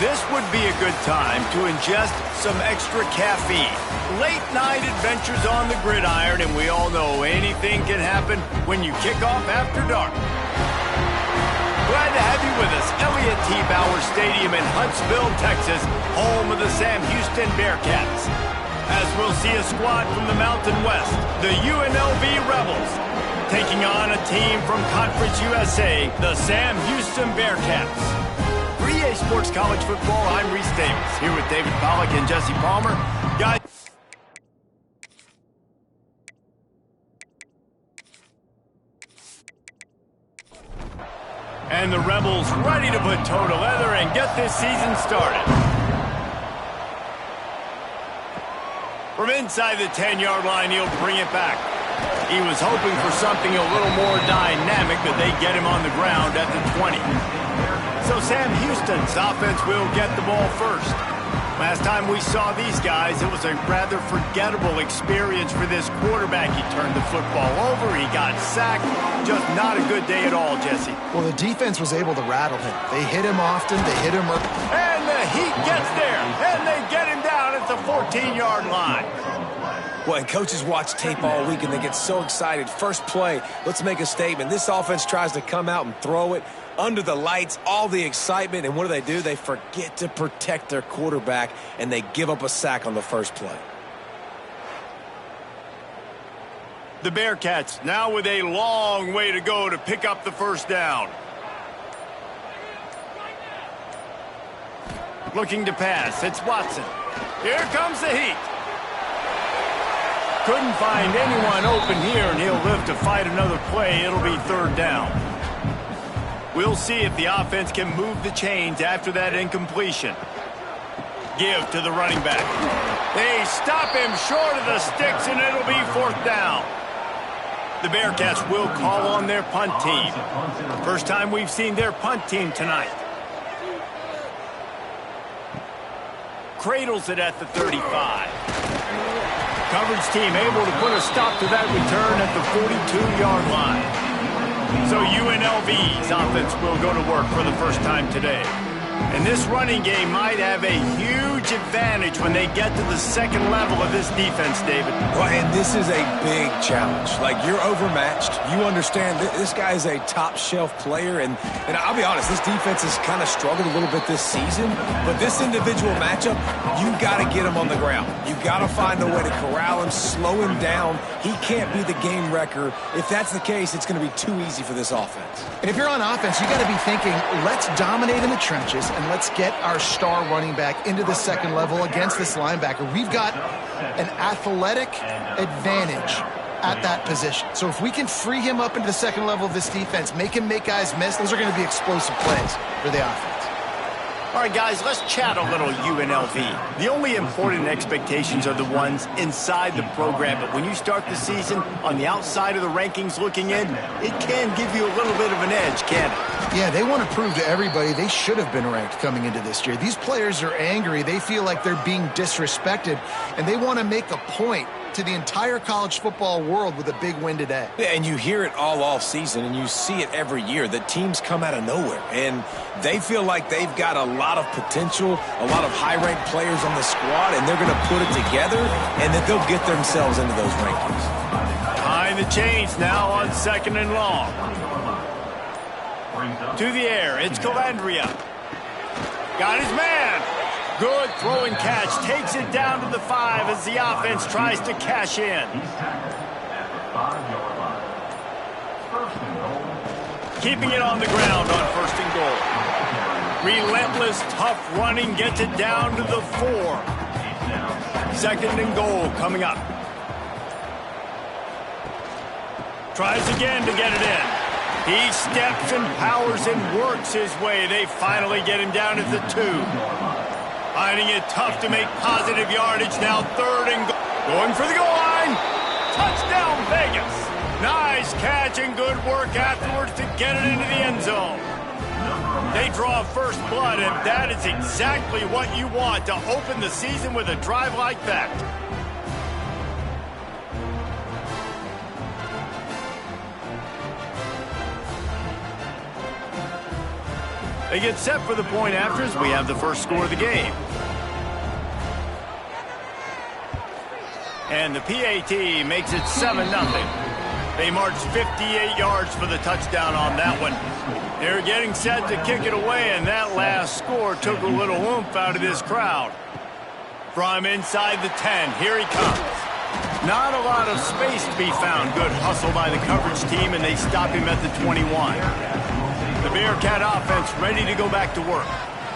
This would be a good time to ingest some extra caffeine. Late night adventures on the gridiron, and we all know anything can happen when you kick off after dark. Glad to have you with us. Elliott T. Bauer Stadium in Huntsville, Texas, home of the Sam Houston Bearcats. As we'll see a squad from the Mountain West, the UNLV Rebels, taking on a team from Conference USA, the Sam Houston Bearcats. For EA Sports College Football, I'm Reese Davis, here with David Pollack and Jesse Palmer. Guys, and the Rebels ready to put toe to leather and get this season started. From inside the 10-yard line, he'll bring it back. He was hoping for something a little more dynamic, but they get him on the ground at the 20. So Sam Houston's offense will get the ball first. Last time we saw these guys, it was a rather forgettable experience for this quarterback. He turned the football over, he got sacked. Just not a good day at all, Jesse. Well, the defense was able to rattle him. They hit him often, they hit him early. And the Heat gets there, and they get him down at the 14-yard line. Well, and coaches watch tape all week, and they get so excited. First play, let's make a statement. This offense tries to come out and throw it under the lights, all the excitement, and what do? They forget to protect their quarterback, and they give up a sack on the first play. The Bearcats now with a long way to go to pick up the first down. Looking to pass, it's Watson. Here comes the Heat. Couldn't find anyone open here, and he'll live to fight another play. It'll be third down. We'll see if the offense can move the chains after that incompletion. Give to the running back. They stop him short of the sticks, and it'll be fourth down. The Bearcats will call on their punt team. First time we've seen their punt team tonight. Cradles it at the 35. Coverage team able to put a stop to that return at the 42-yard line. So UNLV's offense will go to work for the first time today. And this running game might have a huge advantage when they get to the second level of this defense, David. Well, and this is a big challenge. Like, you're overmatched. You understand this guy is a top-shelf player. And I'll be honest, this defense has kind of struggled a little bit this season. But this individual matchup, you got to get him on the ground. You got to find a way to corral him, slow him down. He can't be the game wrecker. If that's the case, it's going to be too easy for this offense. And if you're on offense, you got to be thinking, let's dominate in the trenches and let's get our star running back into the second level against this linebacker. We've got an athletic advantage at that position. So if we can free him up into the second level of this defense, make him make guys miss, those are going to be explosive plays for the offense. All right, guys, let's chat a little UNLV. The only important expectations are the ones inside the program, but when you start the season on the outside of the rankings looking in, it can give you a little bit of an edge, can't it? Yeah, they want to prove to everybody they should have been ranked coming into this year. These players are angry. They feel like they're being disrespected, and they want to make a point to the entire college football world with a big win today. Yeah, and you hear it all off season, and you see it every year. The teams come out of nowhere, and they feel like they've got a lot of potential, a lot of high-ranked players on the squad, and they're going to put it together, and that they'll get themselves into those rankings. Behind the chains now on second and long. To the air, it's Calandria. Got his man. Good throw and catch. Takes it down to the 5 as the offense tries to cash in. Keeping it on the ground on first and goal. Relentless, tough running gets it down to the 4. Second and goal coming up. Tries again to get it in. He steps and powers and works his way. They finally get him down at the 2. Finding it tough to make positive yardage now. Third and goal. Going for the goal line. Touchdown, Vegas. Nice catch and good work afterwards to get it into the end zone. They draw first blood, and that is exactly what you want to open the season with a drive like that. They get set for the point after as we have the first score of the game. And the PAT makes it 7-0. They march 58 yards for the touchdown on that one. They're getting set to kick it away, and that last score took a little oomph out of this crowd. From inside the 10, here he comes. Not a lot of space to be found. Good hustle by the coverage team, and they stop him at the 21. The Bearcat offense ready to go back to work.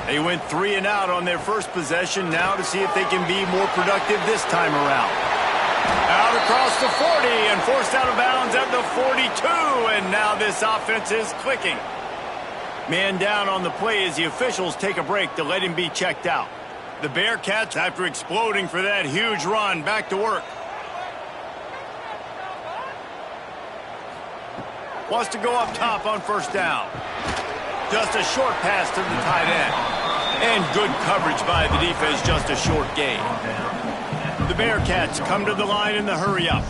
They went 3 and out on their first possession, now to see if they can be more productive this time around. Out across the 40 and forced out of bounds at the 42, and now this offense is clicking. Man down on the play as the officials take a break to let him be checked out. The Bearcats, after exploding for that huge run, back to work. Wants to go up top on first down. Just a short pass to the tight end. And good coverage by the defense, just a short gain. The Bearcats come to the line in the hurry-up.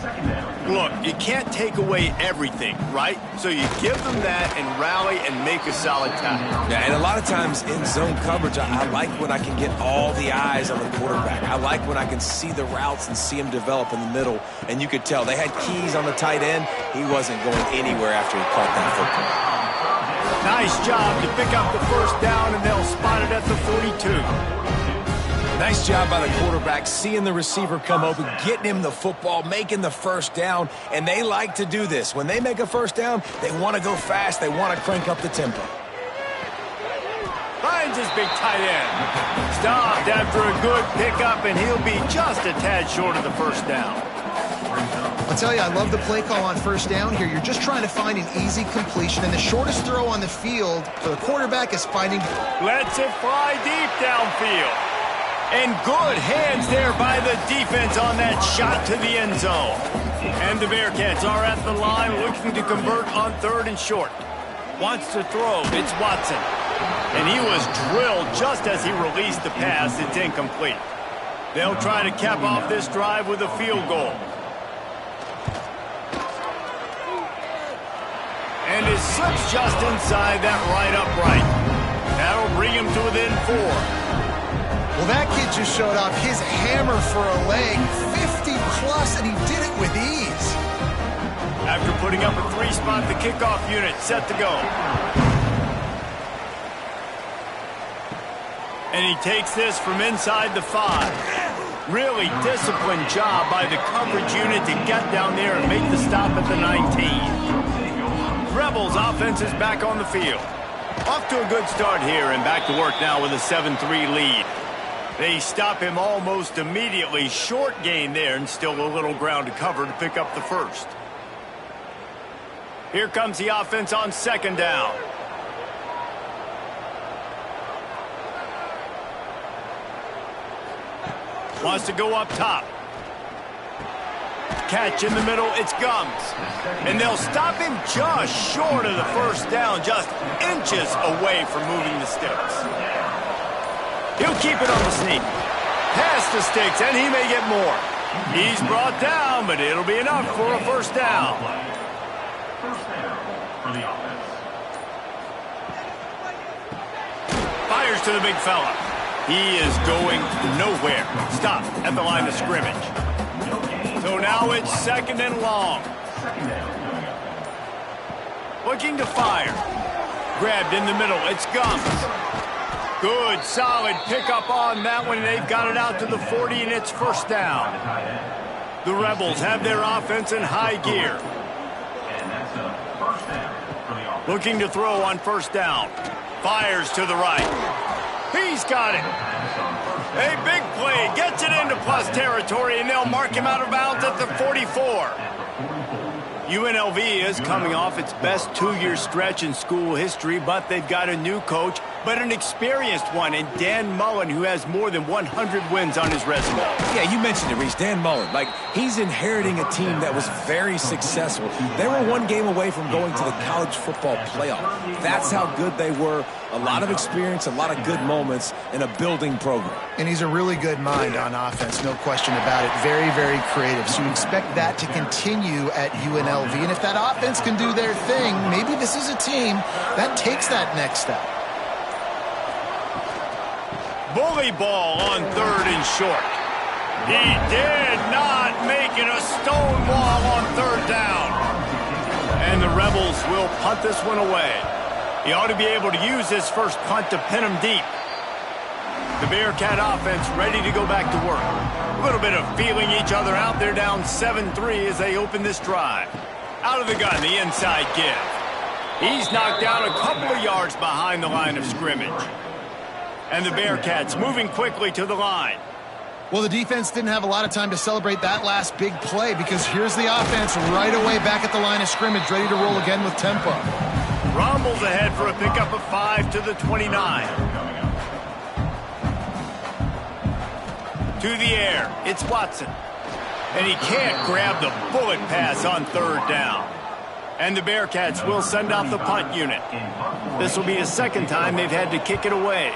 Look, you can't take away everything, right? So you give them that and rally and make a solid tackle. Yeah, and a lot of times in zone coverage, I like when I can get all the eyes on the quarterback. I like when I can see the routes and see him develop in the middle. And you could tell they had keys on the tight end. He wasn't going anywhere after he caught that football. Nice job to pick up the first down, and they'll spot it at the 42. Nice job by the quarterback, seeing the receiver come open, getting him the football, making the first down, and they like to do this. When they make a first down, they want to go fast, they want to crank up the tempo. Finds his big tight end. Stopped after a good pickup, and he'll be just a tad short of the first down. I'll tell you, I love the play call on first down here. You're just trying to find an easy completion, and the shortest throw on the field for the quarterback is finding... Lets it fly deep downfield. And good hands there by the defense on that shot to the end zone. And the Bearcats are at the line looking to convert on 3rd and short. Wants to throw. It's Watson. And he was drilled just as he released the pass. It's incomplete. They'll try to cap off this drive with a field goal. And it slips just inside that right upright. That'll bring him to within 4. Well, that kid just showed off his hammer for a leg, 50-plus, and he did it with ease. After putting up a 3-spot, the kickoff unit set to go. And he takes this from inside the 5. Really disciplined job by the coverage unit to get down there and make the stop at the 19. Rebels offense is back on the field. Off to a good start here and back to work now with a 7-3 lead. They stop him almost immediately. Short gain there and still a little ground to cover to pick up the first. Here comes the offense on 2nd down. Wants to go up top. Catch in the middle, it's Gums. And they'll stop him just short of the first down, just inches away from moving the sticks. He'll keep it on the sneak. Past the sticks, and he may get more. He's brought down, but it'll be enough for a first down. Fires to the big fella. He is going nowhere. Stop at the line of scrimmage. So now it's 2nd and long. Looking to fire. Grabbed in the middle. It's Gums. Good, solid pickup on that one. They've got it out to the 40, and it's first down. The Rebels have their offense in high gear. Looking to throw on first down. Fires to the right. He's got it. A big play. Gets it into plus territory, and they'll mark him out of bounds at the 44. UNLV is coming off its best 2-year stretch in school history, but they've got a new coach, but an experienced one in Dan Mullen, who has more than 100 wins on his resume. Yeah, you mentioned it, Reese. Dan Mullen. Like, he's inheriting a team that was very successful. They were 1 game away from going to the college football playoff. That's how good they were. A lot of experience, a lot of good moments, and a building program. And he's a really good mind on offense, no question about it. Very, very creative. So you expect that to continue at UNLV. And if that offense can do their thing, maybe this is a team that takes that next step. Bully ball on 3rd and short. He did not make it a stone wall on 3rd down. And the Rebels will punt this one away. He ought to be able to use this first punt to pin him deep. The Bearcat offense ready to go back to work. A little bit of feeling each other out. They're down 7-3 as they open this drive. Out of the gun, the inside give. He's knocked down a couple of yards behind the line of scrimmage. And the Bearcats moving quickly to the line. Well, the defense didn't have a lot of time to celebrate that last big play because here's the offense right away back at the line of scrimmage, ready to roll again with tempo. Rumbles ahead for a pickup of 5 to the 29. To the air, it's Watson. And he can't grab the bullet pass on 3rd down. And the Bearcats will send out the punt unit. This will be the second time they've had to kick it away.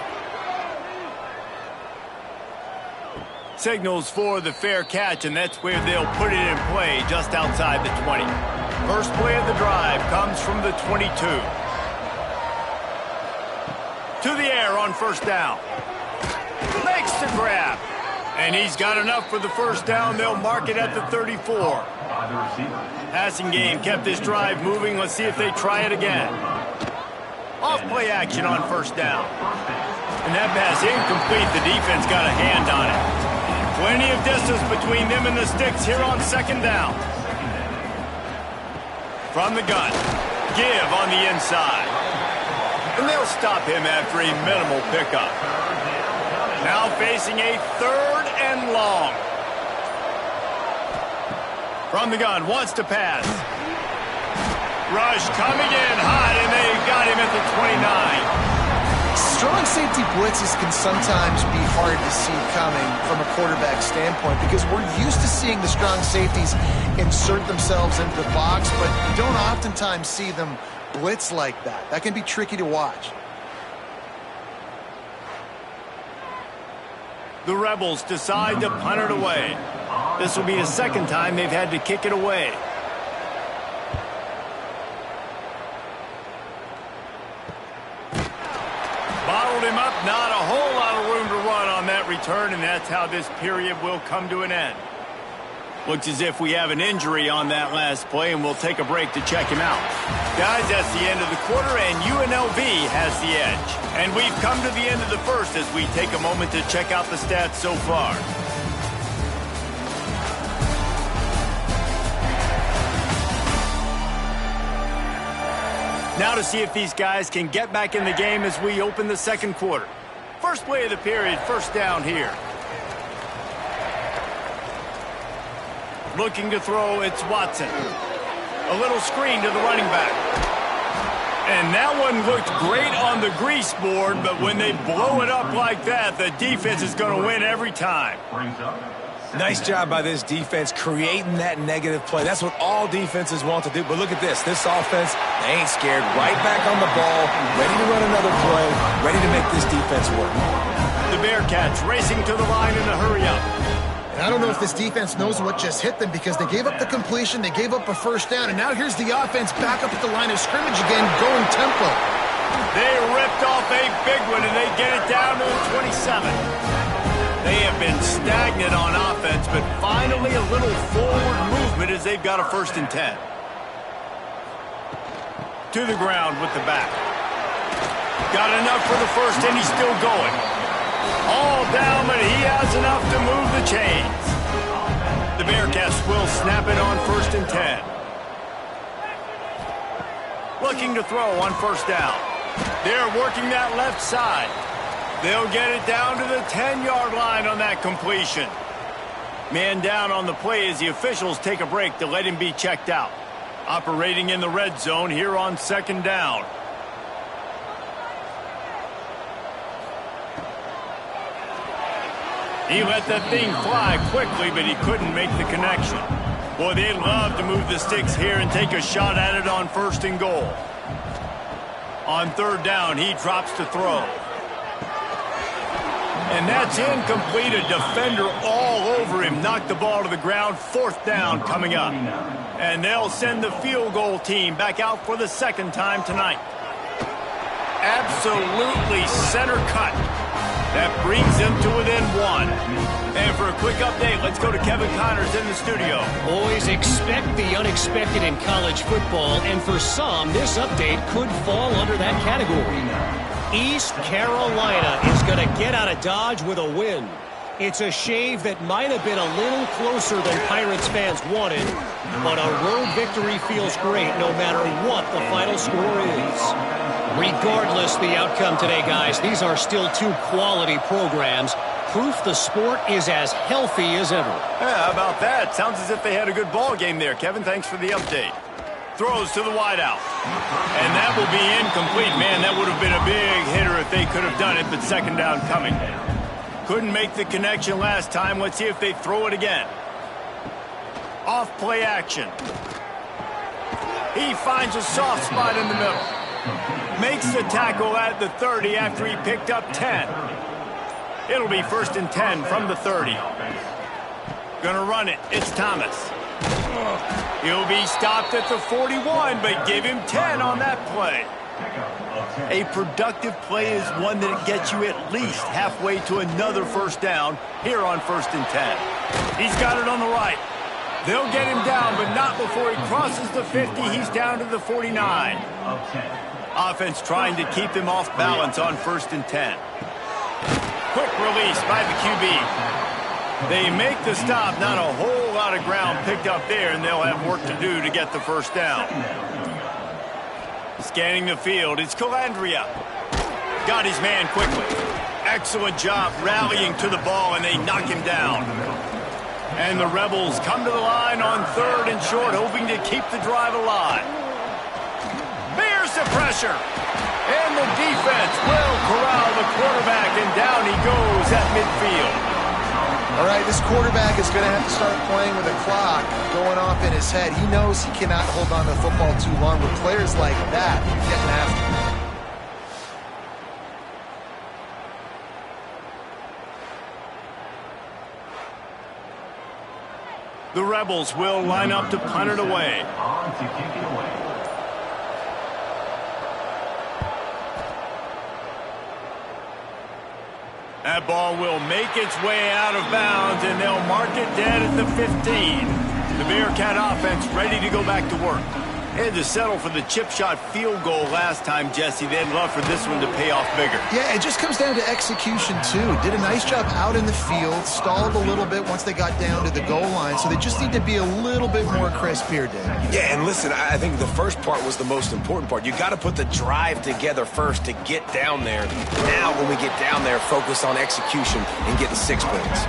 Signals for the fair catch, and that's where they'll put it in play just outside the 20. First play of the drive comes from the 22. To the air on 1st down. Makes the grab. And he's got enough for the 1st down. They'll mark it at the 34. Passing game kept this drive moving. Let's see if they try it again. Off play action on 1st down. And that pass incomplete. The defense got a hand on it. Plenty of distance between them and the sticks here on 2nd down. From the gun. Give on the inside. And they'll stop him after a minimal pickup. Now facing a 3rd and long. From the gun, wants to pass. Rush coming in hot, and they got him at the 29. Strong safety blitzes can sometimes be hard to see coming from a quarterback standpoint because we're used to seeing the strong safeties insert themselves into the box, but you don't oftentimes see them blitz like that. That can be tricky to watch. The Rebels decide to punt it away. This will be the second time they've had to kick it away. Bottled him up, not a whole lot of room to run on that return, and that's how this period will come to an end. Looks as if we have an injury on that last play, and we'll take a break to check him out. Guys, that's the end of the quarter, and UNLV has the edge. And we've come to the end of the first as we take a moment to check out the stats so far. Now to see if these guys can get back in the game as we open the second quarter. First play of the period, 1st down here. Looking to throw, it's Watson. A little screen to the running back. And that one looked great on the grease board, but when they blow it up like that, the defense is going to win every time. Nice job by this defense creating that negative play. That's what all defenses want to do. But look at this. This offense, they ain't scared. Right back on the ball, ready to run another play, ready to make this defense work. The Bearcats racing to the line in a hurry-up. And I don't know if this defense knows what just hit them because they gave up the completion, they gave up a 1st down, and now here's the offense back up at the line of scrimmage again, going tempo. They ripped off a big one, and they get it down to the 27. They have been stagnant on offense, but finally a little forward movement as they've got a 1st and 10. To the ground with the back. Got enough for the 1st, and he's still going. All down, but he has enough to move the chains. The Bearcats will snap it on 1st and 10. Looking to throw on 1st down. They're working that left side. They'll get it down to the 10-yard line on that completion. Man down on the play as the officials take a break to let him be checked out. Operating in the red zone here on 2nd down. He let that thing fly quickly, but he couldn't make the connection. Boy, they'd love to move the sticks here and take a shot at it on 1st and goal. On 3rd down, he drops to throw. And that's incomplete. A defender all over him. Knocked the ball to the ground. 4th down coming up. And they'll send the field goal team back out for the 2nd time tonight. Absolutely center cut. That brings them to within 1. And for a quick update, let's go to Kevin Connors in the studio. Always expect the unexpected in college football, and for some, this update could fall under that category. East Carolina is going to get out of Dodge with a win. It's a shave that might have been a little closer than Pirates fans wanted, but a road victory feels great no matter what the final score is. Regardless the outcome today, guys, these are still two quality programs. Proof the sport is as healthy as ever. Yeah, how about that? Sounds as if they had a good ball game there, Kevin. Thanks for the update. Throws to the wideout. And that will be incomplete. Man, that would have been a big hitter if they could have done it, but second down coming. Couldn't make the connection last time. Let's see if they throw it again. Off play action. He finds a soft spot in the middle. Makes the tackle at the 30 after he picked up 10. It'll be 1st and 10 from the 30. Gonna run it. It's Thomas. He'll be stopped at the 41, but give him 10 on that play. A productive play is one that gets you at least halfway to another first down here on 1st and 10. He's got it on the right. They'll get him down, but not before he crosses the 50. He's down to the 49. Offense trying to keep him off balance on 1st and 10. Quick release by the QB. They make the stop. Not a whole lot of ground picked up there, and they'll have work to do to get the first down. Scanning the field, it's Calandria. Got his man quickly. Excellent job rallying to the ball, and they knock him down. And the Rebels come to the line on 3rd and short, hoping to keep the drive alive. Bears the pressure. And the defense will corral the quarterback, and down he goes at midfield. All right, this quarterback is going to have to start playing with a clock going off in his head. He knows he cannot hold on to the football too long with players like that getting after him. The Rebels will line up to punt it away. That ball will make its way out of bounds, and they'll mark it dead at the 15. The Bearcat offense ready to go back to work. Had to settle for the chip shot field goal last time, Jesse. They'd love for this one to pay off bigger. Yeah, it just comes down to execution, too. Did a nice job out in the field, stalled a little bit once they got down to the goal line, so they just need to be a little bit more crisp here, Dave. Yeah, and listen, I think the first part was the most important part. You got to put the drive together first to get down there. Now, when we get down there, focus on execution and getting 6 points.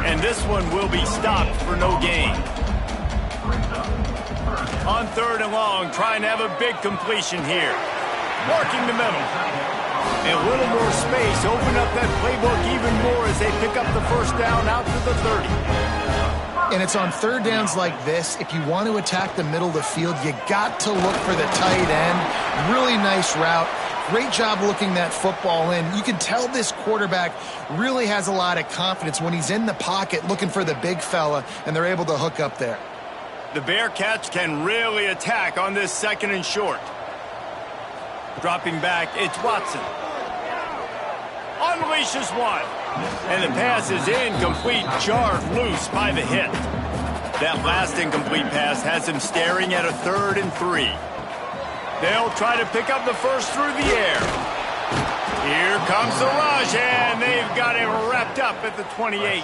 And this one will be stopped for no gain. On 3rd and long, trying to have a big completion here. Working the middle. And a little more space. Open up that playbook even more as they pick up the first down out to the 30. And it's on 3rd downs like this. If you want to attack the middle of the field, you got to look for the tight end. Really nice route. Great job looking that football in. You can tell this quarterback really has a lot of confidence when he's in the pocket looking for the big fella, and they're able to hook up there. The Bearcats can really attack on this 2nd and short. Dropping back, it's Watson. Unleashes one. And the pass is incomplete, jarred loose by the hit. That last incomplete pass has him staring at a 3rd and 3. They'll try to pick up the first through the air. Here comes the rush, and they've got him wrapped up at the 28.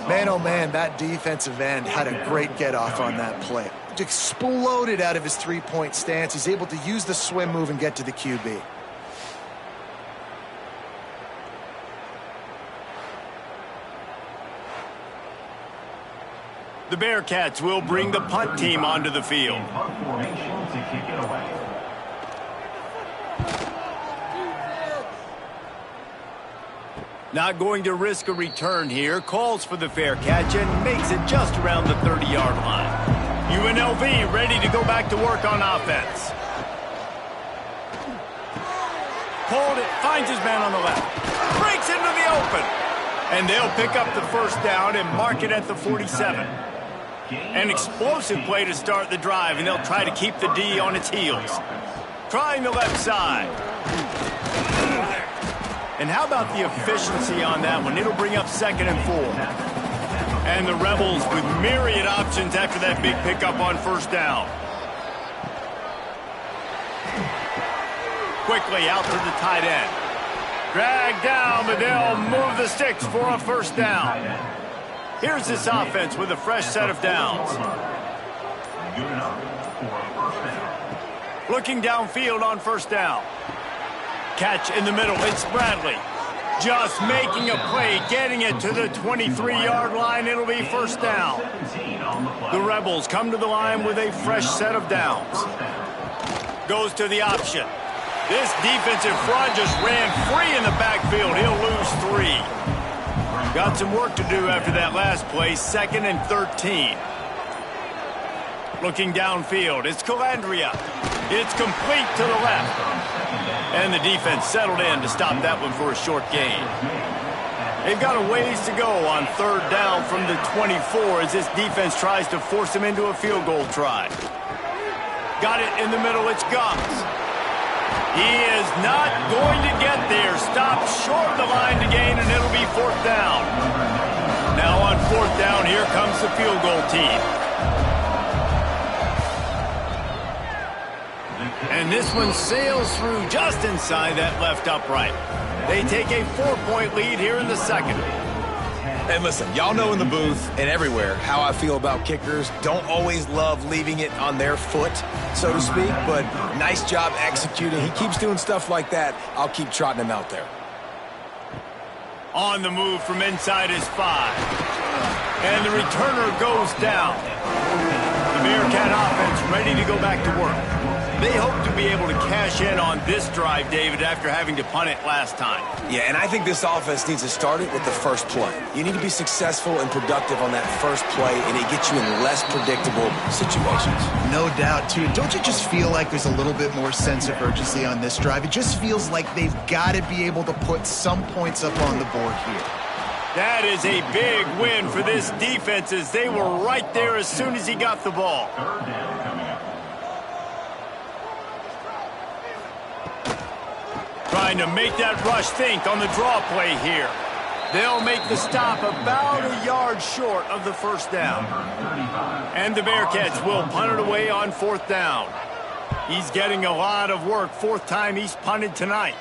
Man, oh man, that defensive end had a great get-off on that play. Exploded out of his three-point stance. He's able to use the swim move and get to the QB. The Bearcats will bring the punt team onto the field. Not going to risk a return here. Calls for the fair catch and makes it just around the 30-yard line. UNLV ready to go back to work on offense. Pulled it, finds his man on the left. Breaks into the open. And they'll pick up the first down and mark it at the 47. An explosive play to start the drive, and they'll try to keep the D on its heels. Trying the left side. And how about the efficiency on that one? It'll bring up 2nd and 4. And the Rebels with myriad options after that big pickup on 1st down. Quickly out to the tight end. Drag down, but they'll move the sticks for a 1st down. Here's this offense with a fresh set of downs. Looking downfield on 1st down. Catch in the middle. It's Bradley. Just making a play, getting it to the 23-yard line. It'll be 1st down. The Rebels come to the line with a fresh set of downs. Goes to the option. This defensive front just ran free in the backfield. He'll lose 3. Got some work to do after that last play. 2nd and 13. Looking downfield. It's Calandria. It's complete to the left. And the defense settled in to stop that one for a short gain. They've got a ways to go on 3rd down from the 24 as this defense tries to force them into a field goal try. Got it in the middle. It's Gums. He is not going to get there. Stopped short of the line to gain, and it'll be 4th down. Now on 4th down, here comes the field goal team. And this one sails through just inside that left upright. They take a 4-point lead here in the 2nd. And listen, y'all know in the booth and everywhere how I feel about kickers. Don't always love leaving it on their foot, so to speak, but nice job executing. He keeps doing stuff like that. I'll keep trotting him out there. On the move from inside his 5. And the returner goes down. The Bearcat offense ready to go back to work. They hope to be able to cash in on this drive, David, after having to punt it last time. Yeah, and I think this offense needs to start it with the first play. You need to be successful and productive on that first play, and it gets you in less predictable situations. No doubt, too. Don't you just feel like there's a little bit more sense of urgency on this drive? It just feels like they've got to be able to put some points up on the board here. That is a big win for this defense as they were right there as soon as he got the ball. Trying to make that rush think on the draw play here. They'll make the stop about a yard short of the 1st down. And the Bearcats will punt it away on 4th down. He's getting a lot of work. 4th time he's punted tonight.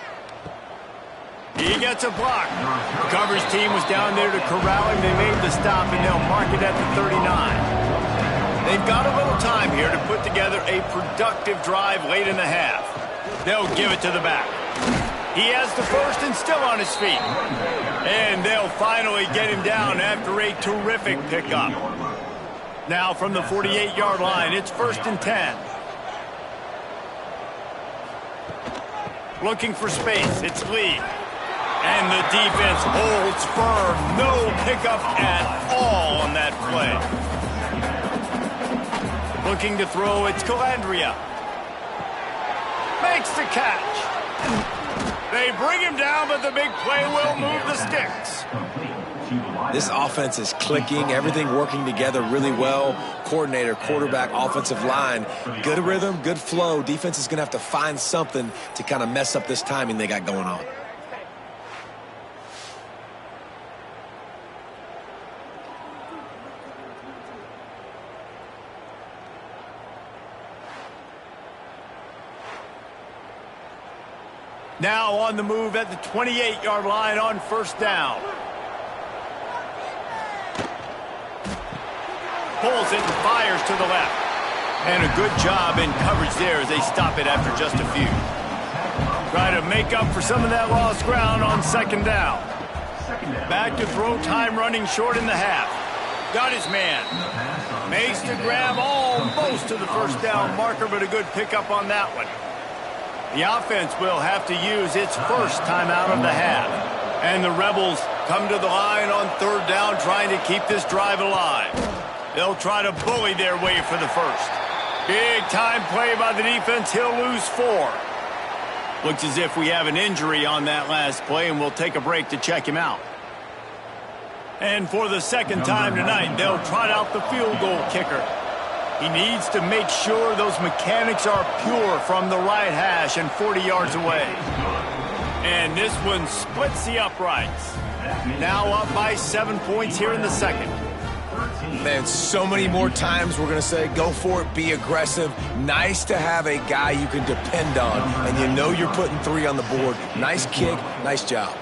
He gets a block. The coverage team was down there to corral him. They made the stop, and they'll mark it at the 39. They've got a little time here to put together a productive drive late in the half. They'll give it to the back. He has the 1st and still on his feet. And they'll finally get him down after a terrific pickup. Now from the 48-yard line, it's 1st and 10. Looking for space, it's Lee. And the defense holds firm. No pickup at all on that play. Looking to throw, it's Calandria. Makes the catch. They bring him down, but the big play will move the sticks. This offense is clicking, everything working together really well. Coordinator, quarterback, offensive line, good rhythm, good flow. Defense is going to have to find something to kind of mess up this timing they got going on. Now on the move at the 28-yard line on 1st down. Pulls it and fires to the left. And a good job in coverage there as they stop it after just a few. Try to make up for some of that lost ground on 2nd down. Back to throw time running short in the half. Got his man. Makes the grab almost to the 1st down marker, but a good pickup on that one. The offense will have to use its 1st timeout of the half. And the Rebels come to the line on 3rd down trying to keep this drive alive. They'll try to bully their way for the 1st. Big time play by the defense. He'll lose 4. Looks as if we have an injury on that last play, and we'll take a break to check him out. And for the 2nd time tonight, they'll trot out the field goal kicker. He needs to make sure those mechanics are pure from the right hash and 40 yards away. And this one splits the uprights. Now up by 7 points here in the second. Man, so many more times we're going to say, go for it, be aggressive. Nice to have a guy you can depend on, and you know you're putting 3 on the board. Nice kick, nice job.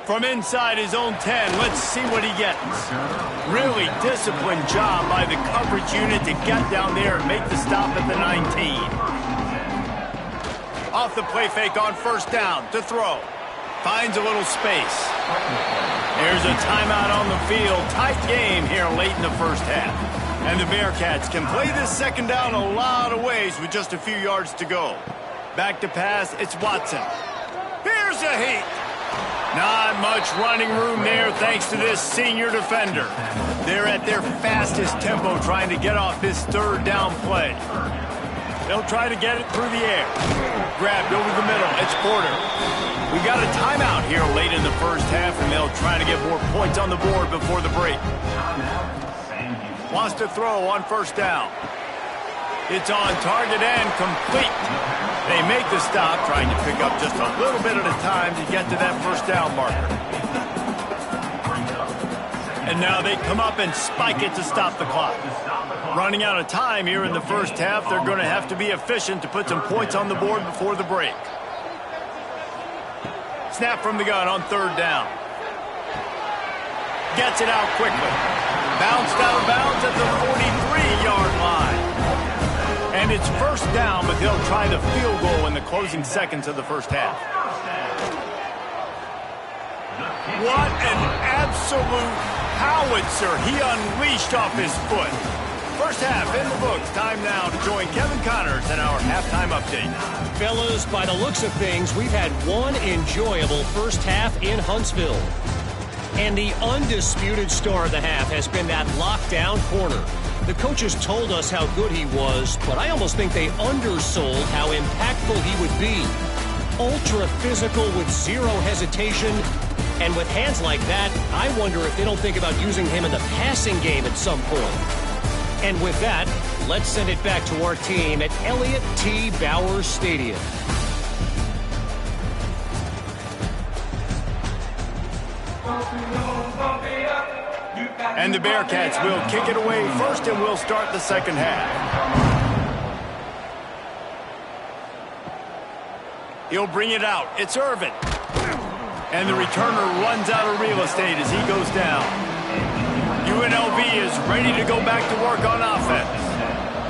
From inside his own 10, let's see what he gets. Really disciplined job by the coverage unit to get down there and make the stop at the 19. Off the play fake on first down to throw. Finds a little space. There's a timeout on the field. Tight game here late in the first half. And the Bearcats can play this second down a lot of ways with just a few yards to go. Back to pass, it's Watson. Here's a heat. Not much running room there thanks to this senior defender. They're at their fastest tempo trying to get off this third down play. They'll try to get it through the air. Grabbed over the middle. It's Porter. We got a timeout here late in the first half, and they'll try to get more points on the board before the break. Wants to throw on first down. It's on target and complete. They make the stop, trying to pick up just a little bit at a time to get to that first down marker. And now they come up and spike it to stop the clock. Running out of time here in the first half, they're going to have to be efficient to put some points on the board before the break. Snap from the gun on third down. Gets it out quickly. Bounced out of bounds at the 43-yard line. And it's first down, but they'll try the field goal in the closing seconds of the first half. What an absolute howitzer he unleashed off his foot. First half in the books. Time now to join Kevin Connors in our halftime update. Fellas, by the looks of things, we've had one enjoyable first half in Huntsville. And the undisputed star of the half has been that lockdown corner. The coaches told us how good he was, but I almost think they undersold how impactful he would be. Ultra physical with zero hesitation. And with hands like that, I wonder if they don't think about using him in the passing game at some point. And with that, let's send it back to our team at Elliott T. Bowers Stadium. And the Bearcats will kick it away first, and we'll start the second half. He'll bring it out. It's Irvin. And the returner runs out of real estate as he goes down. UNLV is ready to go back to work on offense.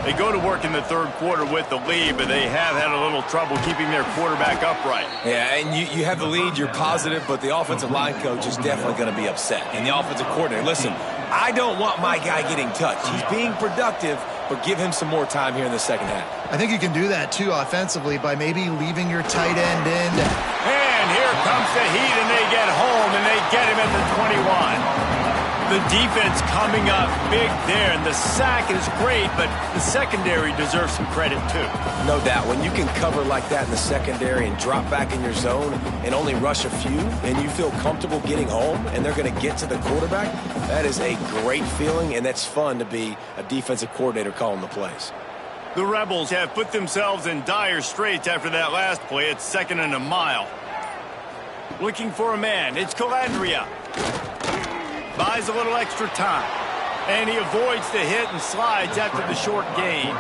They go to work in the third quarter with the lead, but they have had a little trouble keeping their quarterback upright. Yeah, and you have the lead, you're positive, but the offensive line coach is definitely going to be upset. And the offensive coordinator, listen, I don't want my guy getting touched. He's being productive, but give him some more time here in the second half. I think you can do that, too, offensively, by maybe leaving your tight end in. And here comes the heat, and they get home, and they get him at the 21. The defense coming up big there, and the sack is great, but the secondary deserves some credit, too. No doubt. When you can cover like that in the secondary and drop back in your zone and only rush a few, and you feel comfortable getting home, and they're going to get to the quarterback, that is a great feeling, and that's fun to be a defensive coordinator calling the plays. The Rebels have put themselves in dire straits after that last play. It's 2nd and a mile. Looking for a man. It's Calandria. Buys a little extra time. And he avoids the hit and slides after the short gain.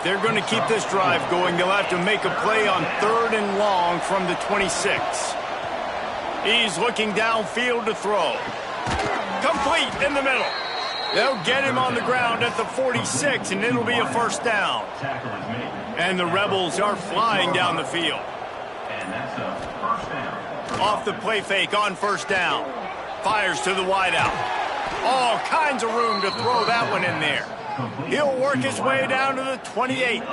They're going to keep this drive going. They'll have to make a play on 3rd and long from the 26. He's looking downfield to throw. Complete in the middle. They'll get him on the ground at the 46, and it'll be a first down. And the Rebels are flying down the field. Off the play fake on first down. Fires to the wideout. All kinds of room to throw that one in there. He'll work his way down to the 28.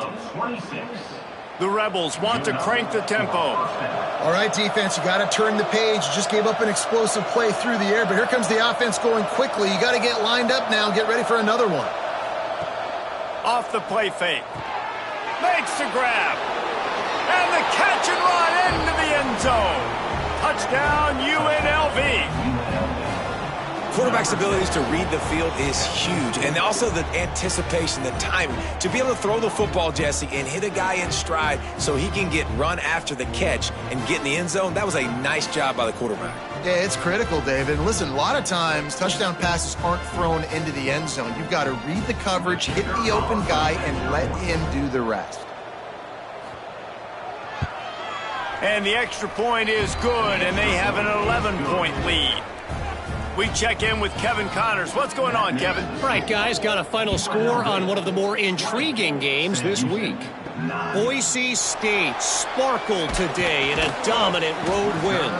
The Rebels want to crank the tempo. All right, defense, you got to turn the page. You just gave up an explosive play through the air, but here comes the offense going quickly. You got to get lined up now and get ready for another one. Off the play fake. Makes the grab. And the catch and run into the end zone. Touchdown, UNLV. quarterback's abilities to read the field is huge, and also the anticipation, the timing. To be able to throw the football, Jesse, and hit a guy in stride so he can get run after the catch and get in the end zone, that was a nice job by the quarterback. Yeah, it's critical, David. And listen, a lot of times touchdown passes aren't thrown into the end zone. You've got to read the coverage, hit the open guy, and let him do the rest. And the extra point is good, and they have an 11-point lead. We check in with Kevin Connors. What's going on, Kevin? All right, guys, got a final score on one of the more intriguing games this week. Boise State sparkled today in a dominant road win.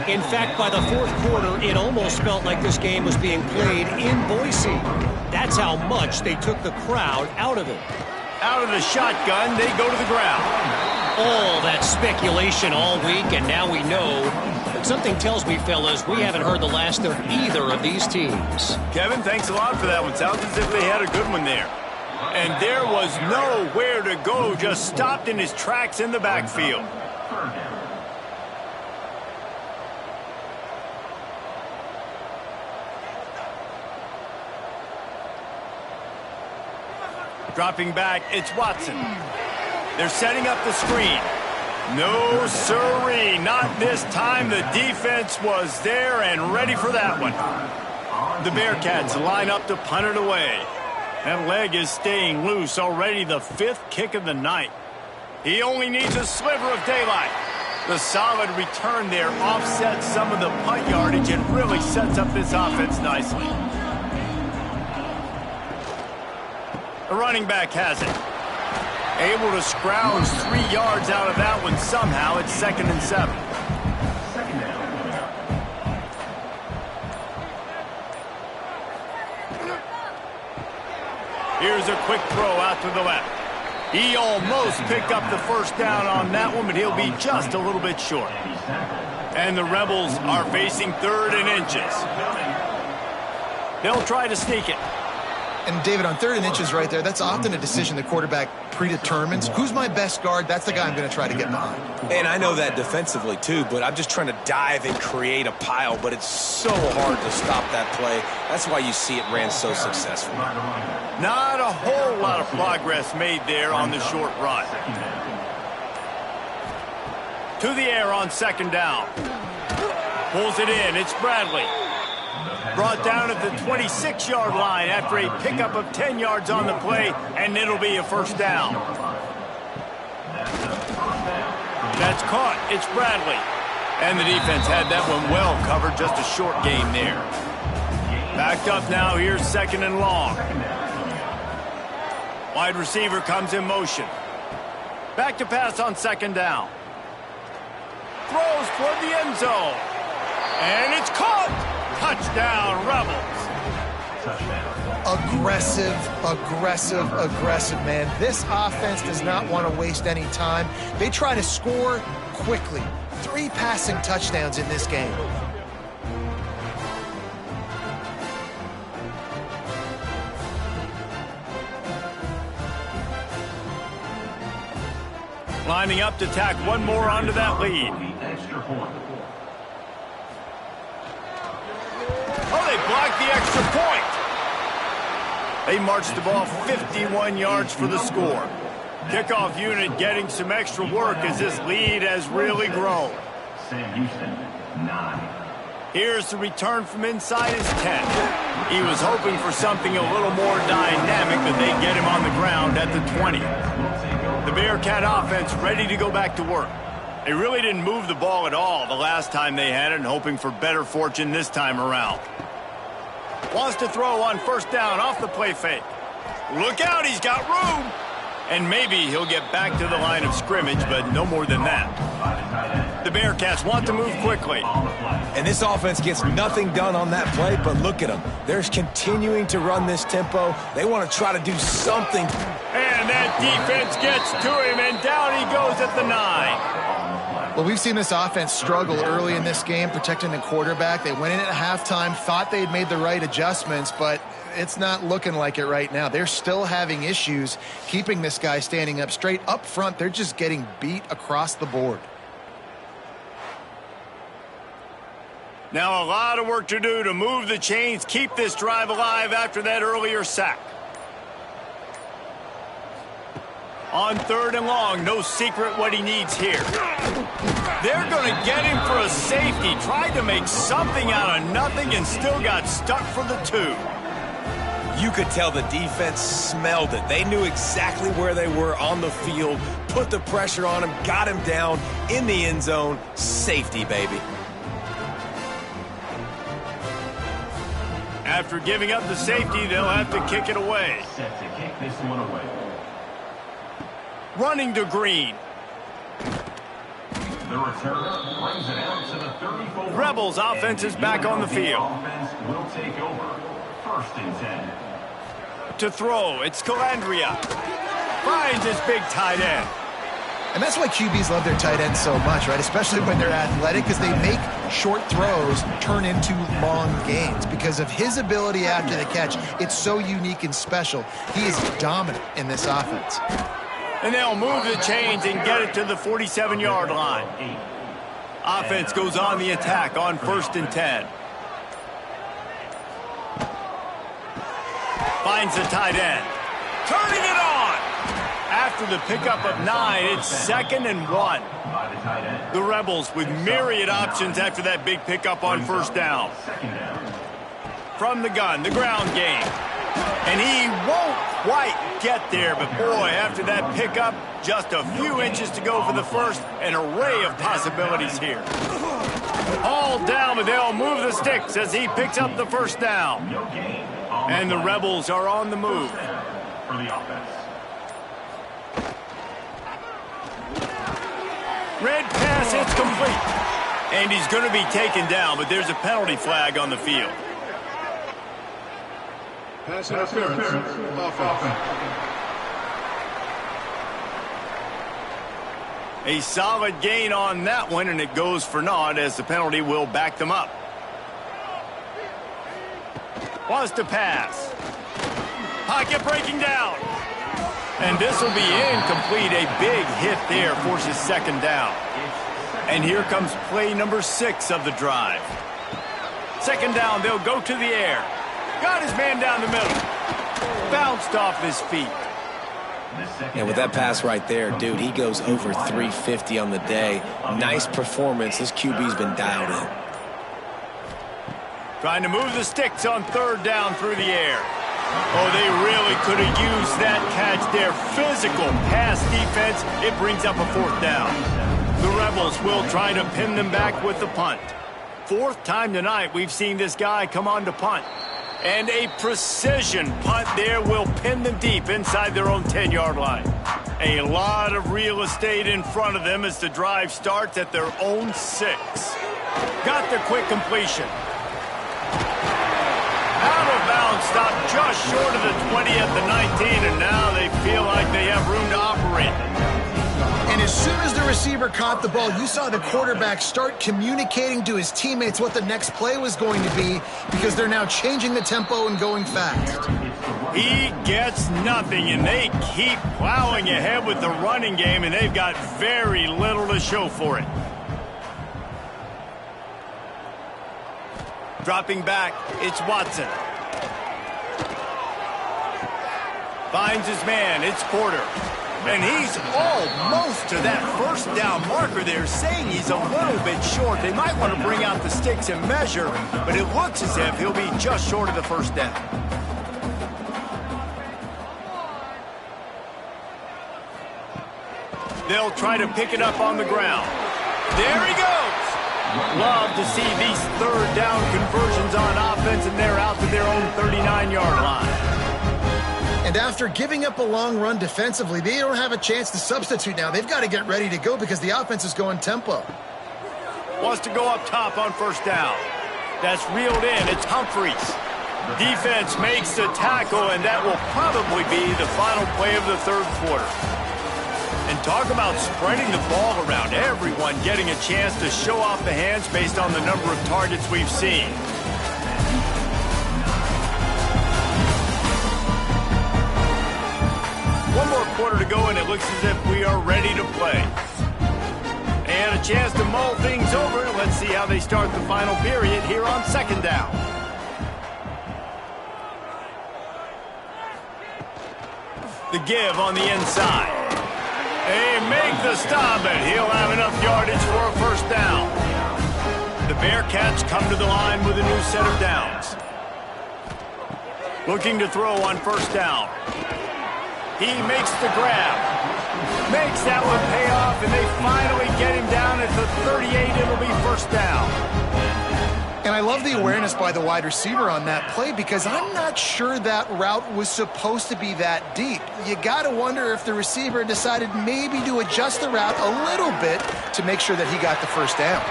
In fact, by the fourth quarter, it almost felt like this game was being played in Boise. That's how much they took the crowd out of it. Out of the shotgun, they go to the ground. All that speculation all week, and now we know. But something tells me, fellas, we haven't heard the last of either of these teams. Kevin, thanks a lot for that one. Sounds as if they had a good one there. And there was nowhere to go, just stopped in his tracks in the backfield. Dropping back, it's Watson. They're setting up the screen. No, sirree, not this time. The defense was there and ready for that one. The Bearcats line up to punt it away. That leg is staying loose. Already the fifth kick of the night. He only needs a sliver of daylight. The solid return there offsets some of the punt yardage and really sets up this offense nicely. The running back has it. Able to scrounge 3 yards out of that one somehow. It's 2nd and 7. Here's a quick throw out to the left. He almost picked up the first down on that one, but he'll be just a little bit short. And the Rebels are facing 3rd and inches. They'll try to sneak it. And, David, on 3rd and inches right there, that's often a decision the quarterback predetermines. Who's my best guard? That's the guy I'm going to try to get behind. And I know that defensively, too, but I'm just trying to dive and create a pile, but it's so hard to stop that play. That's why you see it ran so successful. Not a whole lot of progress made there on the short run. To the air on 2nd down. Pulls it in. It's Bradley. Brought down at the 26-yard line after a pickup of 10 yards on the play, and it'll be a first down. That's caught. It's Bradley. And the defense had that one well covered. Just a short gain there. Backed up now. Here's 2nd and long. Wide receiver comes in motion. Back to pass on 2nd down. Throws toward the end zone. And it's caught. Touchdown, Rebels. Aggressive, man. This offense does not want to waste any time. They try to score quickly. 3 passing touchdowns in this game. Lining up to tack one more onto that lead. Oh, they blocked the extra point. They marched the ball 51 yards for the score. Kickoff unit getting some extra work as this lead has really grown. Here's the return from inside his 10. He was hoping for something a little more dynamic, but they get him on the ground at the 20. The Bearcat offense ready to go back to work. They really didn't move the ball at all the last time they had it, and hoping for better fortune this time around. Wants to throw on 1st down off the play fake. Look out, he's got room. And maybe he'll get back to the line of scrimmage, but no more than that. The Bearcats want to move quickly. And this offense gets nothing done on that play, but look at them. They're continuing to run this tempo. They want to try to do something. And that defense gets to him, and down he goes at the 9. Well, we've seen this offense struggle early in this game, protecting the quarterback. They went in at halftime, thought they had made the right adjustments, but it's not looking like it right now. They're still having issues keeping this guy standing up straight. Up front, they're just getting beat across the board. Now a lot of work to do to move the chains, keep this drive alive after that earlier sack. On 3rd and long, no secret what he needs here. They're going to get him for a safety. Tried to make something out of nothing and still got stuck for the 2. You could tell the defense smelled it. They knew exactly where they were on the field, put the pressure on him, got him down in the end zone. Safety, baby. After giving up the safety, they'll have to kick it away. Set to kick this one away. Running to Green. The returner brings it out to the 34. Rebels offense is back on the field. Offense will take over. 1st and 10. To throw, it's Calandria. Finds his big tight end. And that's why QBs love their tight ends so much, right? Especially when they're athletic, because they make short throws turn into long gains. Because of his ability after the catch, it's so unique and special. He is dominant in this offense. And they'll move the chains and get it to the 47-yard line. Offense goes on the attack on 1st and 10. Finds the tight end. Turning it on. After the pickup of 9, it's 2nd and 1. The Rebels with myriad options after that big pickup on 1st down. From the gun, the ground game. And he won't quite get there, but boy, after that pickup, just a few inches to go for the first. An array of possibilities here. All down, but they'll move the sticks as he picks up the 1st down. And the Rebels are on the move. For the offense. Red pass, it's complete. And he's going to be taken down, but there's a penalty flag on the field. Pass interference. Offense. A solid gain on that one, and it goes for naught as the penalty will back them up. Wants to pass. Pocket breaking down. And this will be incomplete. A big hit there forces 2nd down. And here comes play number 6 of the drive. 2nd down, they'll go to the air. Got his man down the middle. Bounced off his feet. And with that pass right there, dude, he goes over 350 on the day. Nice performance. This QB's been dialed in. Trying to move the sticks on 3rd down through the air. Oh, they really could have used that catch there. Physical pass defense. It brings up a 4th down. The Rebels will try to pin them back with the punt. 4th time tonight we've seen this guy come on to punt. And a precision punt there will pin them deep inside their own 10-yard line. A lot of real estate in front of them as the drive starts at their own 6. Got the quick completion. Out of bounds, stopped just short of the 20 at the 19, and now they feel like they have room to operate. And as soon as the receiver caught the ball, you saw the quarterback start communicating to his teammates what the next play was going to be, because they're now changing the tempo and going fast. He gets nothing, and they keep plowing ahead with the running game, and they've got very little to show for it. Dropping back, it's Watson. Finds his man, it's Porter. And he's almost to that 1st down marker there, saying he's a little bit short. They might want to bring out the sticks and measure, but it looks as if he'll be just short of the 1st down. They'll try to pick it up on the ground. There he goes. Love to see these 3rd down conversions on offense, and they're out to their own 39-yard line. And after giving up a long run defensively, they don't have a chance to substitute now. They've got to get ready to go because the offense is going tempo. Wants to go up top on 1st down. That's reeled in. It's Humphreys. Defense makes the tackle, and that will probably be the final play of the 3rd quarter. And talk about spreading the ball around. Everyone getting a chance to show off the hands based on the number of targets we've seen. One more quarter to go, and it looks as if we are ready to play. They had a chance to mull things over. Let's see how they start the final period here on second down. The give on the inside. They make the stop, and he'll have enough yardage for a first down. The Bearcats come to the line with a new set of downs. Looking to throw on first down. He makes the grab. Makes that one pay off, and they finally get him down at the 38. It'll be first down. And I love the awareness by the wide receiver on that play because I'm not sure that route was supposed to be that deep. You got to wonder if the receiver decided maybe to adjust the route a little bit to make sure that he got the first down.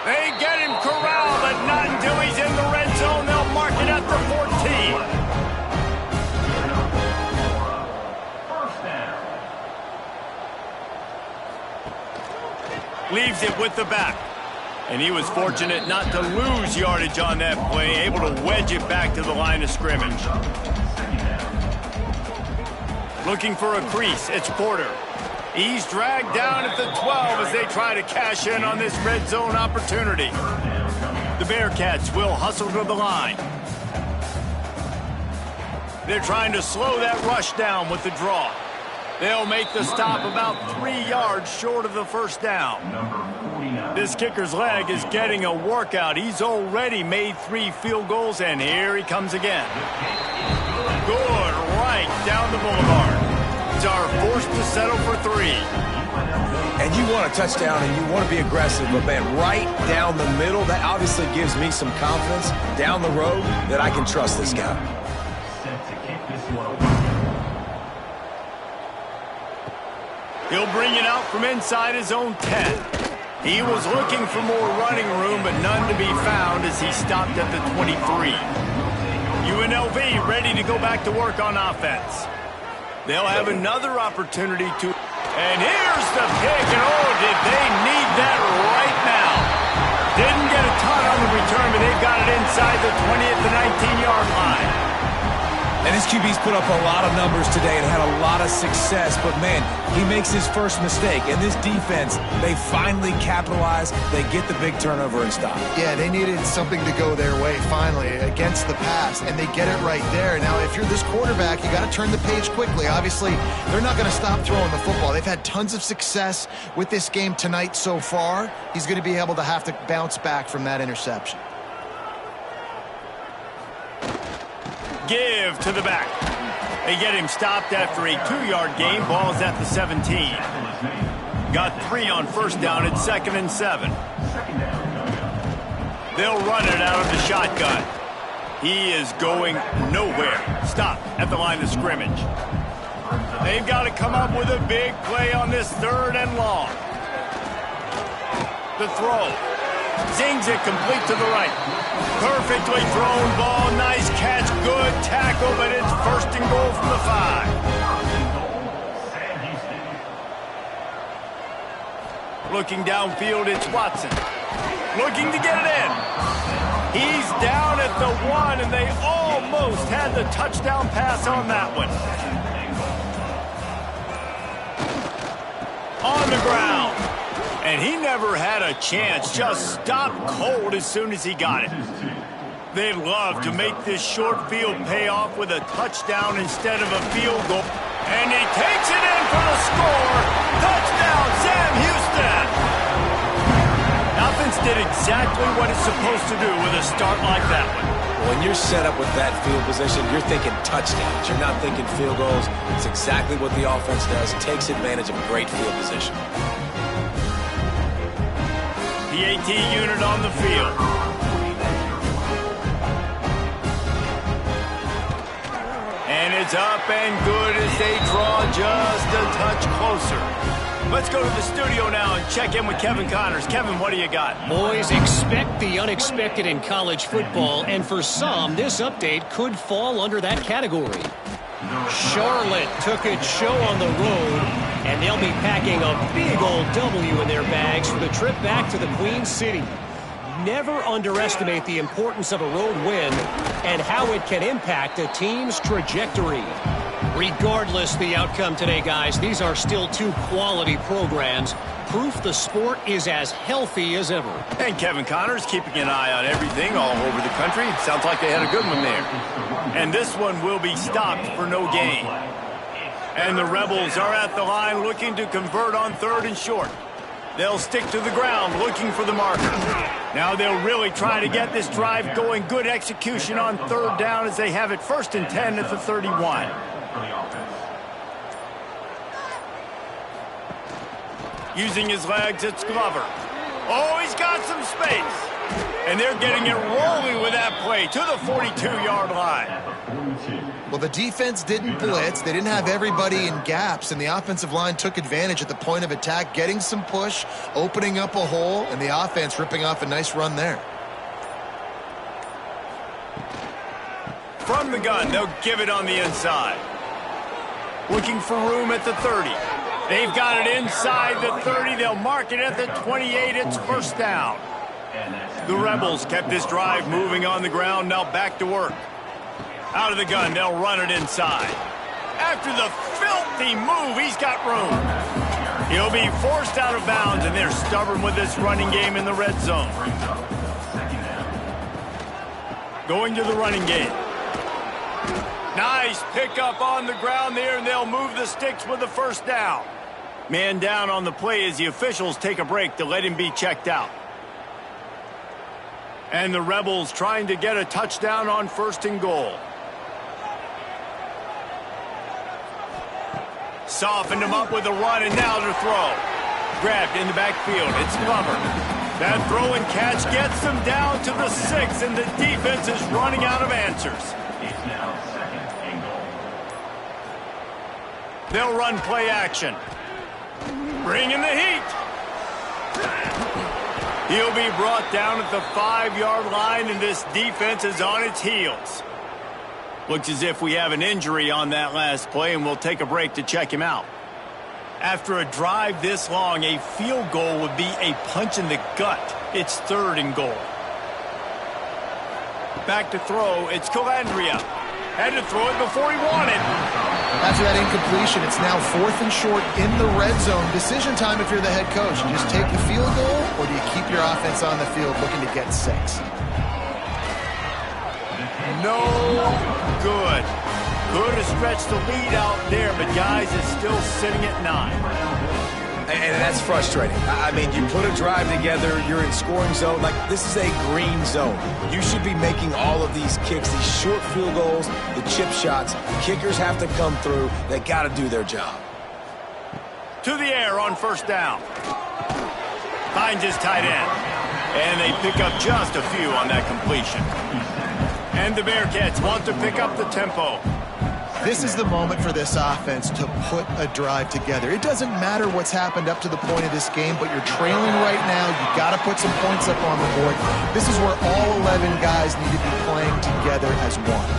They get him corralled, but not until he's in the red zone. They'll mark it at the 14. Leaves it with the back. And he was fortunate not to lose yardage on that play, able to wedge it back to the line of scrimmage. Looking for a crease, it's Porter. He's dragged down at the 12 as they try to cash in on this red zone opportunity. The Bearcats will hustle to the line. They're trying to slow that rush down with the draw. They'll make the stop about 3 yards short of the first down. This kicker's leg is getting a workout. He's already made 3 field goals, and here he comes again. Good right down the boulevard. Are forced to settle for 3. And you want a touchdown and you want to be aggressive, but man, right down the middle, that obviously gives me some confidence down the road that I can trust this guy. He'll bring it out from inside his own 10. He was looking for more running room, but none to be found as he stopped at the 23. UNLV ready to go back to work on offense. They'll have another opportunity to... And here's the pick, and oh, did they need that right now. Didn't get a ton on the return, but they've got it inside the 20 at the 19-yard line. And this QB's put up a lot of numbers today and had a lot of success, but man, he makes his first mistake. And this defense, they finally capitalize. They get the big turnover and stop. Yeah, they needed something to go their way finally against the pass, and they get it right there. Now, if you're this quarterback, you got to turn the page quickly. Obviously, they're not going to stop throwing the football. They've had tons of success with this game tonight so far. He's going to be able to have to bounce back from that interception. Give to the back. They get him stopped after a 2-yard gain. Ball's at the 17. Got 3 on first down at 2nd and 7. They'll run it out of the shotgun. He is going nowhere. Stop at the line of scrimmage. They've got to come up with a big play on this 3rd and long. The throw. Zings it complete to the right. Perfectly thrown ball. Nice catch. Good tackle, but it's 1st and goal from the 5. Looking downfield, it's Watson. Looking to get it in. He's down at the 1, and they almost had the touchdown pass on that one. On the ground. And he never had a chance, just stopped cold as soon as he got it. They'd love to make this short field pay off with a touchdown instead of a field goal. And he takes it in for the score. Touchdown, Sam Houston. Offense did exactly what it's supposed to do with a start like that one. When you're set up with that field position, you're thinking touchdowns. You're not thinking field goals. It's exactly what the offense does. It takes advantage of a great field position. PAT unit on the field. And it's up and good as they draw just a touch closer. Let's go to the studio now and check in with Kevin Connors. Kevin, what do you got? Boys, expect the unexpected in college football, and for some, this update could fall under that category. Charlotte took its show on the road, and they'll be packing a big old W in their bags for the trip back to the Queen City. Never underestimate the importance of a road win and how it can impact a team's trajectory. Regardless the outcome today, guys, these are still 2 quality programs proof the sport is as healthy as ever. And Kevin Connors keeping an eye on everything all over the country. Sounds like they had a good one there. And this one will be stopped for no gain. And the Rebels are at the line looking to convert on 3rd and short. They'll stick to the ground looking for the marker. Now they'll really try to get this drive going. Good execution on 3rd down as they have it 1st and 10 at the 31. Using his legs, it's Glover. Oh, he's got some space. And they're getting it rolling with that play to the 42-yard line. Well, the defense didn't blitz. They didn't have everybody in gaps, and the offensive line took advantage at the point of attack, getting some push, opening up a hole, and the offense ripping off a nice run there. From the gun, they'll give it on the inside. Looking for room at the 30. They've got it inside the 30. They'll mark it at the 28. It's 1st down. The Rebels kept this drive moving on the ground. Now back to work. Out of the gun, they'll run it inside. After the filthy move, he's got room. He'll be forced out of bounds, and they're stubborn with this running game in the red zone. Going to the running game. Nice pickup on the ground there, and they'll move the sticks with the 1st down. Man down on the play as the officials take a break to let him be checked out. And the Rebels trying to get a touchdown on 1st and goal. Softened him up with a run, and now to throw. Grabbed in the backfield. It's Glover. That throw and catch gets them down to the 6, and the defense is running out of answers. It's now 2nd and goal. They'll run play action. Bring in the heat. He'll be brought down at the 5-yard line, and this defense is on its heels. Looks as if we have an injury on that last play, and we'll take a break to check him out. After a drive this long, a field goal would be a punch in the gut. It's 3rd and goal. Back to throw, it's Calandria. Had to throw it before he wanted. After that incompletion, it's now 4th and short in the red zone. Decision time if you're the head coach. You just take the field goal, or do you keep your offense on the field looking to get 6? No good. Could have stretched the lead out there, but guys, it's still sitting at 9. And that's frustrating. I mean, you put a drive together, you're in scoring zone. Like, this is a green zone. You should be making all of these kicks, these short field goals, the chip shots. Kickers have to come through. They got to do their job. To the air on 1st down. Finds his tight end. And they pick up just a few on that completion. And the Bearcats want to pick up the tempo. This is the moment for this offense to put a drive together. It doesn't matter what's happened up to the point of this game, but you're trailing right now. You got to put some points up on the board. This is where all 11 guys need to be playing together as one.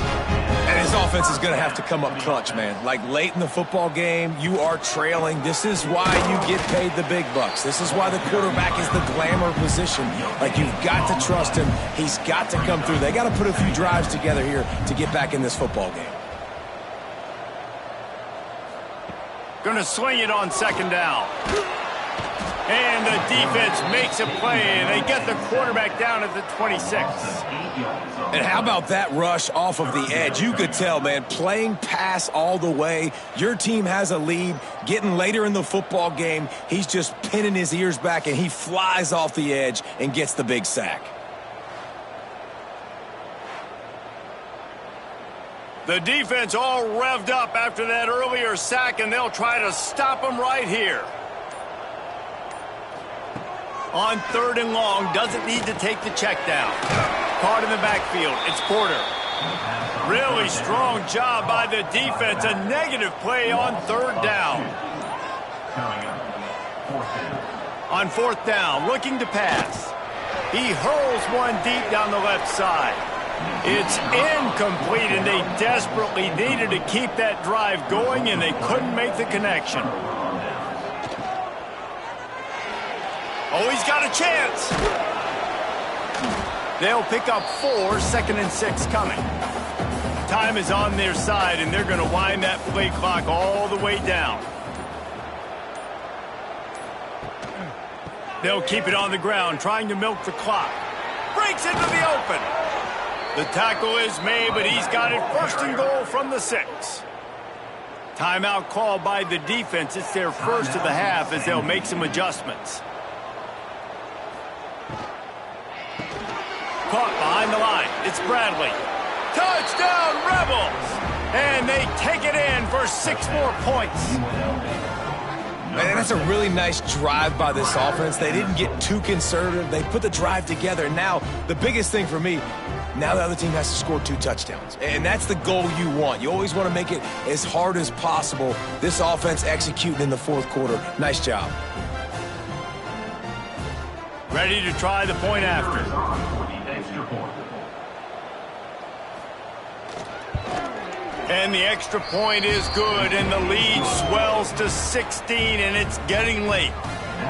And his offense is going to have to come up clutch, man. Like, late in the football game, you are trailing. This is why you get paid the big bucks. This is why the quarterback is the glamour position. Like, you've got to trust him. He's got to come through. They got to put a few drives together here to get back in this football game. Going to sling it on 2nd down. And the defense makes a play, and they get the quarterback down at the 26. And how about that rush off of the edge? You could tell, man, playing pass all the way. Your team has a lead. Getting later in the football game, he's just pinning his ears back, and he flies off the edge and gets the big sack. The defense all revved up after that earlier sack, and they'll try to stop him right here. On 3rd and long, doesn't need to take the check down. Caught in the backfield, it's Porter. Really strong job by the defense. A negative play on 3rd down. On 4th down, looking to pass. He hurls one deep down the left side. It's incomplete, and they desperately needed to keep that drive going, and they couldn't make the connection. Oh, he's got a chance. They'll pick up 4, 2nd and 6 coming. Time is on their side, and they're going to wind that play clock all the way down. They'll keep it on the ground, trying to milk the clock. Breaks into the open. The tackle is made, but he's got it first and goal from the 6. Timeout called by the defense. It's their first of the half as they'll make some adjustments. Caught behind the line. It's Bradley. Touchdown, Rebels! And they take it in for 6 more points. Man, that's a really nice drive by this offense. They didn't get too conservative. They put the drive together. Now, the biggest thing for me, now the other team has to score 2 touchdowns. And that's the goal you want. You always want to make it as hard as possible. This offense executing in the 4th quarter. Nice job. Ready to try the point after. And the extra point is good, and the lead swells to 16, and it's getting late.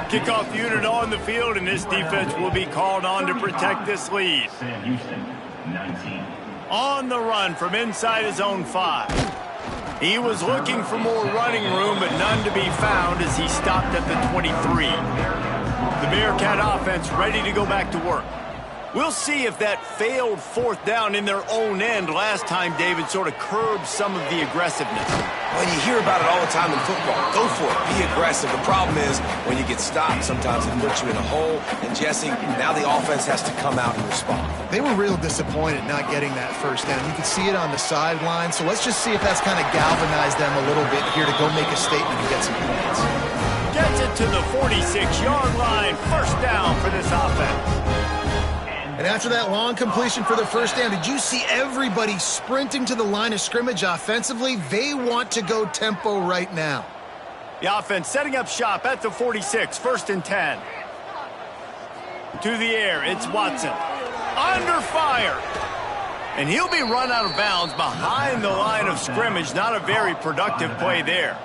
Kickoff unit on the field, and this defense will be called on to protect this lead. On the run from inside his own 5. He was looking for more running room, but none to be found as he stopped at the 23. The Bearcat offense ready to go back to work. We'll see if that failed 4th down in their own end last time, David, sort of curbed some of the aggressiveness. Well, you hear about it all the time in football. Go for it. Be aggressive. The problem is when you get stopped, sometimes it puts you in a hole. And, Jesse, now the offense has to come out and respond. They were real disappointed not getting that 1st down. You could see it on the sideline. So let's just see if that's kind of galvanized them a little bit here to go make a statement and get some points. Gets it to the 46-yard line. 1st down for this offense. And after that long completion for the 1st down, did you see everybody sprinting to the line of scrimmage offensively? They want to go tempo right now. The offense setting up shop at the 46, 1st and 10. To the air, it's Watson. Under fire. And he'll be run out of bounds behind the line of scrimmage. Not a very productive play there.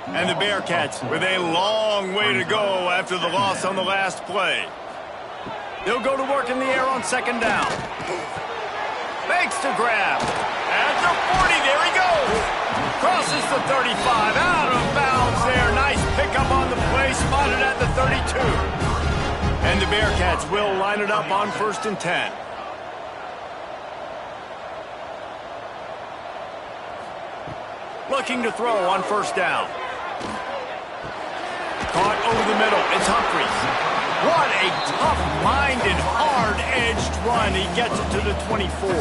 And the Bearcats with a long way to go after the loss on the last play. They'll go to work in the air on 2nd down. Makes the grab. At the 40, there he goes. Crosses the 35, out of bounds there. Nice pickup on the play, spotted at the 32. And the Bearcats will line it up on 1st and 10. Looking to throw on 1st down. Caught over the middle. It's Humphries. What a tough-minded, hard-edged run. He gets it to the 24.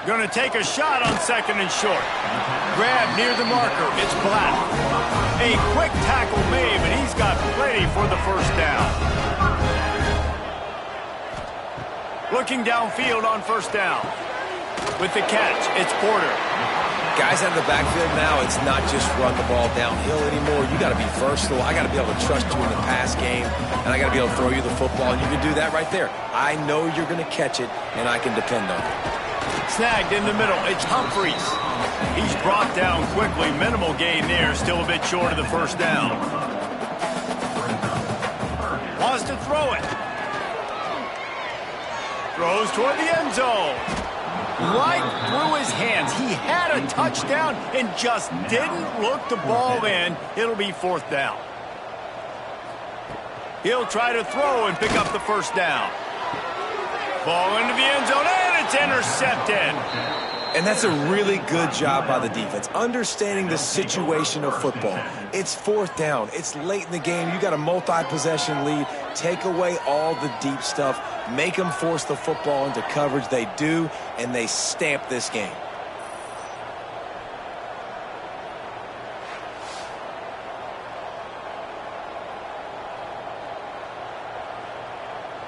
Going to take a shot on 2nd and short. Grab near the marker. It's Black. A quick tackle made, but he's got plenty for the 1st down. Looking downfield on 1st down. With the catch, it's Porter. Guys out of the backfield now, it's not just run the ball downhill anymore. You got to be versatile. I got to be able to trust you in the pass game, and I got to be able to throw you the football, and you can do that right there. I know you're going to catch it, and I can depend on it. Snagged in the middle. It's Humphries. He's brought down quickly. Minimal gain there. Still a bit short of the 1st down. Wants to throw it. Throws toward the end zone. Right through his hands. He had a touchdown and just didn't look the ball in. It'll be 4th down. He'll try to throw and pick up the 1st down. Ball into the end zone, and it's intercepted. And that's a really good job by the defense, understanding the situation of football. It's 4th down. It's late in the game. You got a multi-possession lead. Take away all the deep stuff. Make them force the football into coverage. They do, and they stamp this game.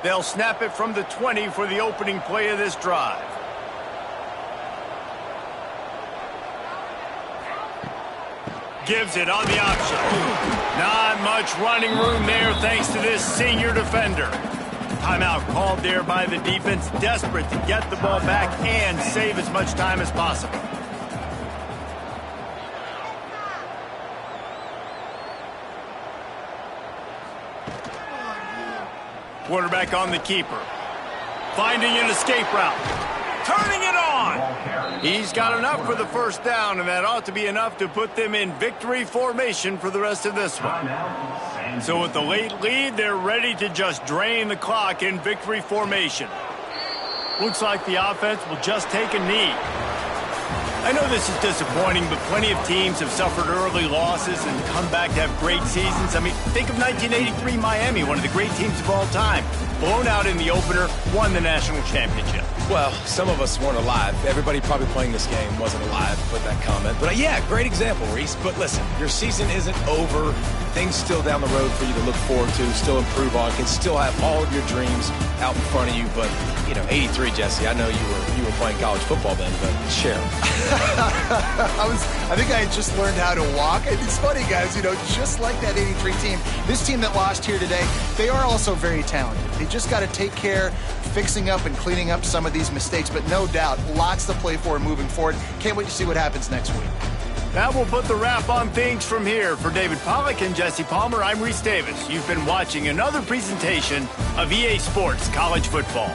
They'll snap it from the 20 for the opening play of this drive. Gives it on the option. Not much running room there thanks to this senior defender. Timeout called there by the defense, desperate to get the ball back and save as much time as possible. Quarterback on the keeper. Finding an escape route. Turning it on. He's got enough for the first down, and that ought to be enough to put them in victory formation for the rest of this one. So with the late lead, they're ready to just drain the clock in victory formation. Looks like the offense will just take a knee. I know this is disappointing, but plenty of teams have suffered early losses and come back to have great seasons. I mean, think of 1983 Miami, one of the great teams of all time. Blown out in the opener, won the national championship. Well, some of us weren't alive. Everybody probably playing this game wasn't alive with that comment. But yeah, great example, Reese. But listen, your season isn't over. Things still down the road for you to look forward to, still improve on, can still have all of your dreams out in front of you. But, 83, Jesse, I know you were playing college football then, but share. I think I had just learned how to walk. And it's funny, guys, just like that 83 team, this team that lost here today, they are also very talented. They just got to take care, fixing up and cleaning up some of these mistakes, but no doubt, lots to play for moving forward. Can't wait to see what happens next week. That will put the wrap on things from here. For David Pollack and Jesse Palmer, I'm Reese Davis. You've been watching another presentation of EA Sports College Football.